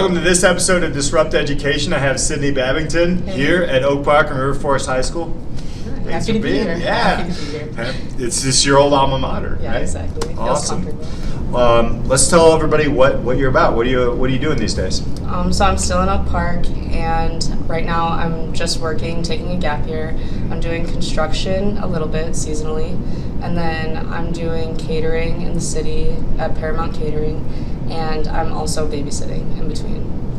Welcome to this episode of Disrupt Education. I have Sydney Babbington here at Oak Park and River Forest High School. Happy to be here. Yeah. Happy to be here. It's just your old alma mater, yeah, right? Exactly. Awesome. Let's tell everybody what you're about. What are you doing these days? So I'm still in Oak Park, and right now I'm just working, taking a gap year. I'm doing construction a little bit seasonally, and then I'm doing catering in the city at Paramount Catering, and I'm also babysitting in between.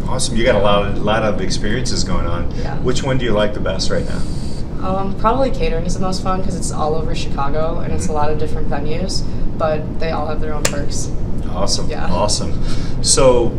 Awesome. You got a lot of experiences going on. Yeah. Which one do you like the best right now? Probably catering is the most fun because it's all over Chicago and it's a lot of different venues, but they all have their own perks. Awesome. Yeah. Awesome. So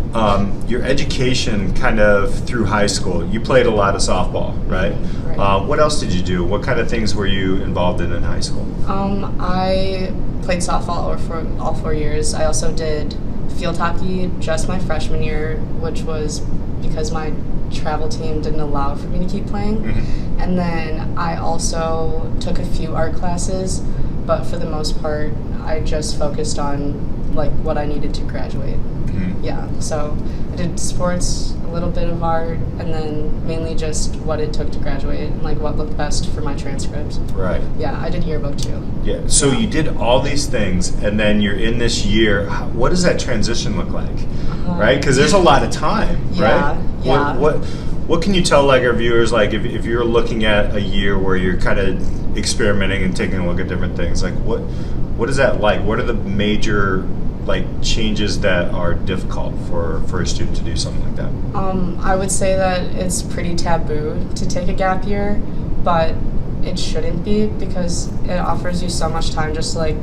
your education kind of through high school, you played a lot of softball, right? Right. What else did you do? What kind of things were you involved in high school? I played softball for all 4 years. I also did field hockey just my freshman year, which was because my travel team didn't allow for me to keep playing. Mm-hmm. And then I also took a few art classes, but for the most part I just focused on like what I needed to graduate. Mm-hmm. Yeah, so I did sports, a little bit of art, and then mainly just what it took to graduate and like what looked best for my transcript. Right. Yeah, I did yearbook too. Yeah. So you did all these things, and then you're in this year. What does that transition look like? Right? Because there's a lot of time, Yeah, right? yeah. What can you tell like our viewers, like if you're looking at a year where you're kind of experimenting and taking a look at different things, like what is that like? What are the major like changes that are difficult for a student to do something like that? I would say that it's pretty taboo to take a gap year, but it shouldn't be because it offers you so much time just to like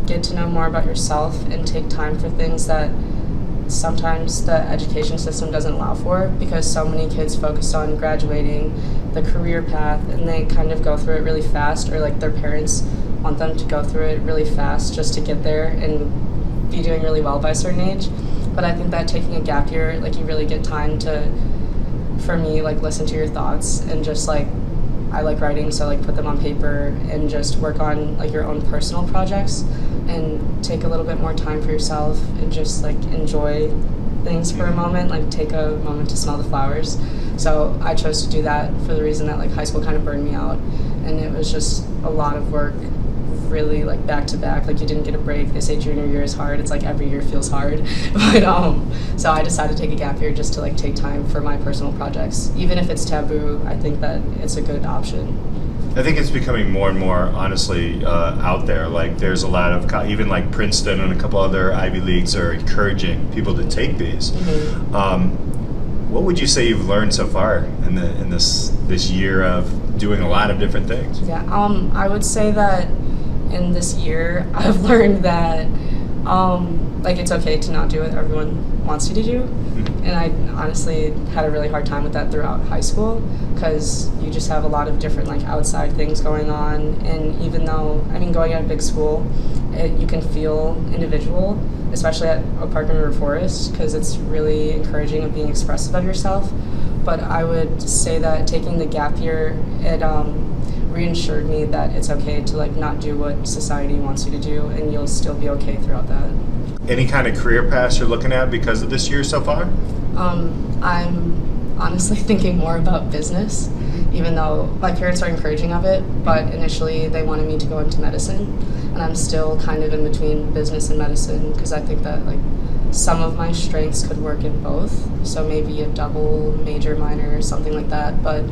get to know more about yourself and take time for things that sometimes the education system doesn't allow for, because so many kids focus on graduating, the career path, and they kind of go through it really fast, or like their parents want them to go through it really fast just to get there and be doing really well by a certain age. But I think that taking a gap year, like you really get time to, for me, like listen to your thoughts and just like, I like writing, so like put them on paper and just work on like your own personal projects and take a little bit more time for yourself and just like enjoy things for a moment, like take a moment to smell the flowers. So I chose to do that for the reason that like high school kind of burned me out, and it was just a lot of work, really like back to back. Like you didn't get a break. They say junior year is hard. It's like every year feels hard. But so I decided to take a gap year just to like take time for my personal projects. Even if it's taboo, I think that it's a good option. I think it's becoming more and more, honestly, out there. Like there's a lot of, even like Princeton and a couple other Ivy Leagues are encouraging people to take these. Mm-hmm. What would you say you've learned so far in this year of doing a lot of different things? Yeah, I would say that in this year I've learned that like it's okay to not do what everyone wants you to do. Mm-hmm. And I honestly had a really hard time with that throughout high school, because you just have a lot of different like outside things going on, and even though going at a big school, you can feel individual, especially at Oak Park and River Forest, because it's really encouraging of being expressive of yourself. But I would say that taking the gap year, it reassured me that it's okay to like not do what society wants you to do, and you'll still be okay throughout that. Any kind of career paths you're looking at because of this year so far? I'm honestly thinking more about business, even though my parents are encouraging of it, but initially they wanted me to go into medicine, and I'm still kind of in between business and medicine, because I think that like some of my strengths could work in both, so maybe a double major minor or something like that. But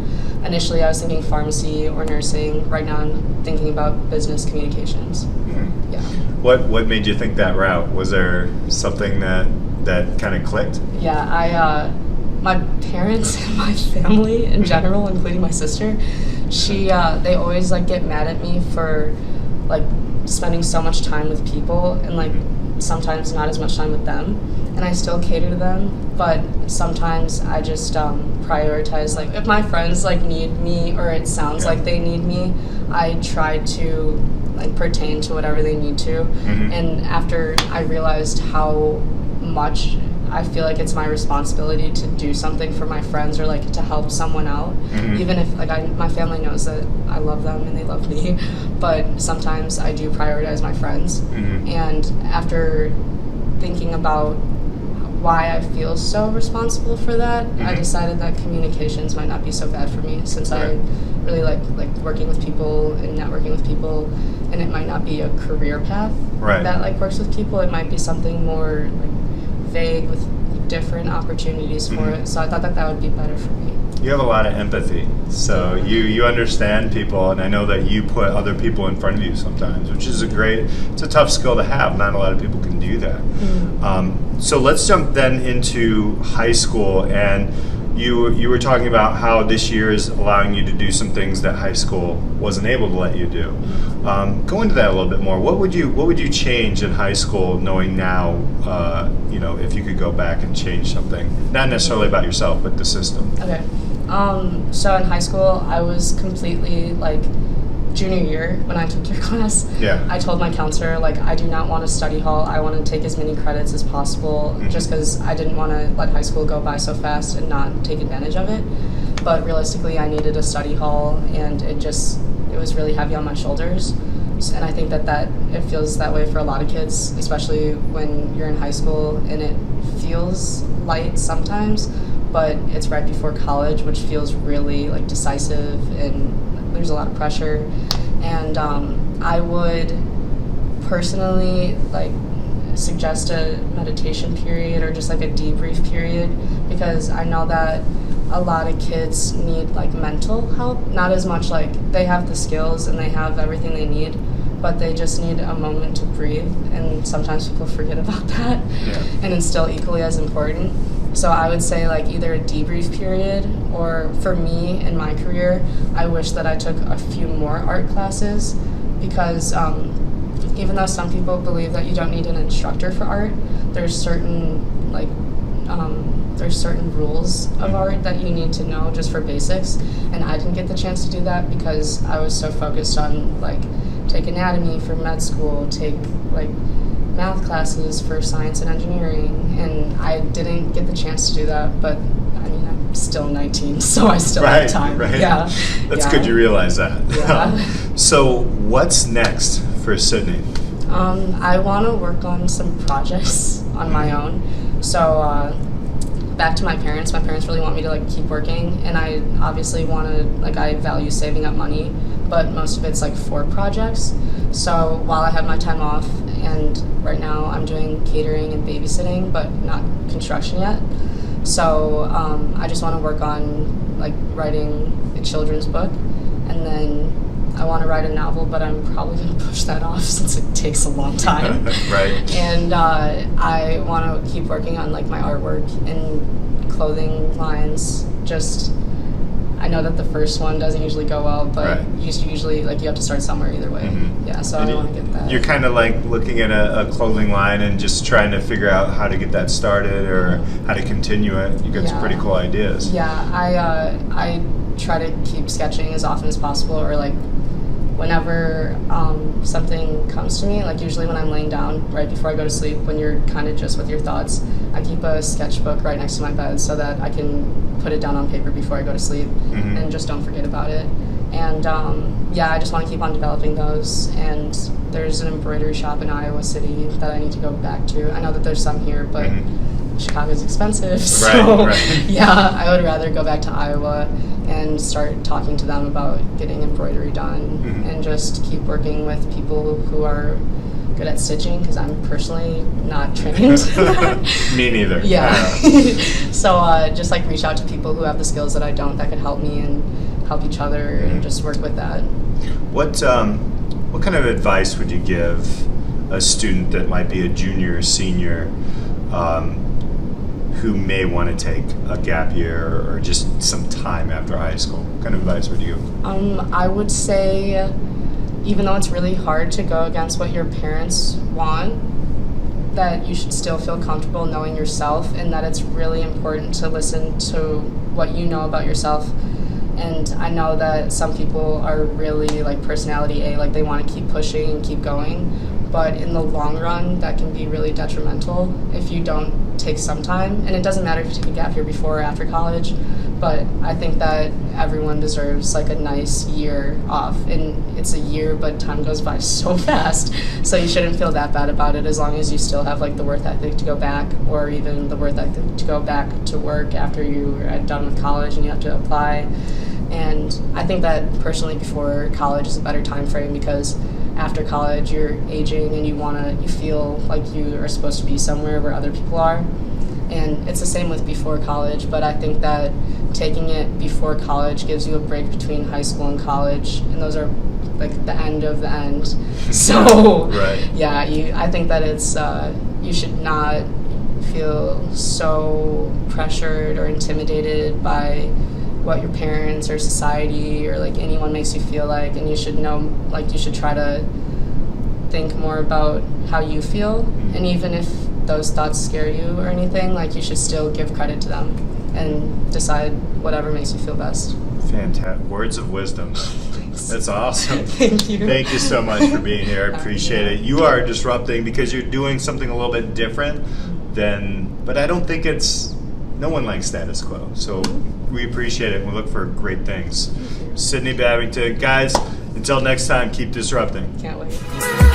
initially I was thinking pharmacy or nursing. Right now I'm thinking about business communications. Mm-hmm. Yeah. What made you think that route? Was there something that kind of clicked? Yeah, my parents and my family in general, including my sister, they always like get mad at me for like spending so much time with people and like sometimes not as much time with them, and I still cater to them, but sometimes I just prioritize, like if my friends like need me or it sounds like they need me, I try to like pertain to whatever they need to. Mm-hmm. And after I realized how much I feel like it's my responsibility to do something for my friends or like to help someone out, even if like my family knows that I love them and they love me, but sometimes I do prioritize my friends. And after thinking about why I feel so responsible for that, I Mhm. decided that communications might not be so bad for me, since I Right. really like working with people and networking with people, and it might not be a career path Right. that like works with people. It might be something more like vague with different opportunities for Mhm. it. So I thought that would be better for me. You have a lot of empathy, so you understand people, and I know that you put other people in front of you sometimes, which is it's a tough skill to have. Not a lot of people can do that. So let's jump then into high school, and you were talking about how this year is allowing you to do some things that high school wasn't able to let you do. Go into that a little bit more. What would you change in high school, knowing now, if you could go back and change something, not necessarily about yourself, but the system? Okay. So in high school, I was completely like junior year when I took your class. Yeah. I told my counselor like I do not want to study hall. I want to take as many credits as possible, just because I didn't want to let high school go by so fast and not take advantage of it. But realistically, I needed a study hall, and it was really heavy on my shoulders. And I think that it feels that way for a lot of kids, especially when you're in high school, and it feels light sometimes, but it's right before college, which feels really like decisive, and there's a lot of pressure. And I would personally like suggest a meditation period or just like a debrief period, because I know that a lot of kids need like mental help, not as much like they have the skills and they have everything they need, but they just need a moment to breathe, and sometimes people forget about that. Yeah. And it's still equally as important. So I would say like either a debrief period, or for me in my career, I wish that I took a few more art classes, because even though some people believe that you don't need an instructor for art, there's certain rules of art that you need to know just for basics, and I didn't get the chance to do that because I was so focused on like take anatomy for med school, take like math classes for science and engineering, and I didn't get the chance to do that. But I mean, I'm still 19, so I still have time. Right. Yeah, That's yeah. good you realize that. Yeah. So what's next for Sydney? I want to work on some projects on my own. So back to my parents. My parents really want me to like keep working, and I obviously want to I value saving up money, but most of it's like for projects. So while I have my time off, and right now I'm doing catering and babysitting, but not construction yet. So I just want to work on like writing a children's book, and then I want to write a novel, but I'm probably going to push that off since it takes a long time. Right. And I want to keep working on like my artwork and clothing lines. Just I know that the first one doesn't usually go well, but usually like you have to start somewhere either way. Mm-hmm. Yeah, so I want to get that. You're kind of like looking at a clothing line and just trying to figure out how to get that started or how to continue it. You got some pretty cool ideas. Yeah, I try to keep sketching as often as possible, or like whenever something comes to me, like usually when I'm laying down right before I go to sleep, when you're kind of just with your thoughts, I keep a sketchbook right next to my bed so that I can put it down on paper before I go to sleep, and just don't forget about it. And I just want to keep on developing those. And there's an embroidery shop in Iowa City that I need to go back to. I know that there's some here, but Chicago's expensive, so yeah, I would rather go back to Iowa and start talking to them about getting embroidery done, and just keep working with people who are good at stitching, because I'm personally not trained. Me neither. Yeah. So just like reach out to people who have the skills that I don't, that can help me and help each other, and just work with that. What kind of advice would you give a student that might be a junior or senior who may want to take a gap year or just some time after high school? What kind of advice would you give? I would say, even though it's really hard to go against what your parents want, that you should still feel comfortable knowing yourself, and that it's really important to listen to what you know about yourself. And I know that some people are really like personality A, like they want to keep pushing and keep going, but in the long run that can be really detrimental if you don't take some time, and it doesn't matter if you take a gap year before or after college, but I think that everyone deserves like a nice year off, and it's a year, but time goes by so fast, so you shouldn't feel that bad about it as long as you still have like the work ethic to go back, or even the work ethic to go back to work after you are done with college and you have to apply. And I think that personally before college is a better time frame, because after college you're aging and you feel like you are supposed to be somewhere where other people are. And it's the same with before college, but I think that taking it before college gives you a break between high school and college, and those are like the end of the end. So right. Yeah, I think that it's you should not feel so pressured or intimidated by what your parents or society or like anyone makes you feel like, and you should know, like, you should try to think more about how you feel, and even if those thoughts scare you or anything, like, you should still give credit to them and decide whatever makes you feel best. Fantastic. Words of wisdom. That's awesome. Thank you. Thank you so much for being here. I appreciate it. You are disrupting because you're doing something a little bit different but I don't think no one likes status quo. So we appreciate it and we look for great things. Sydney Babbington. Guys, until next time, keep disrupting. Can't wait.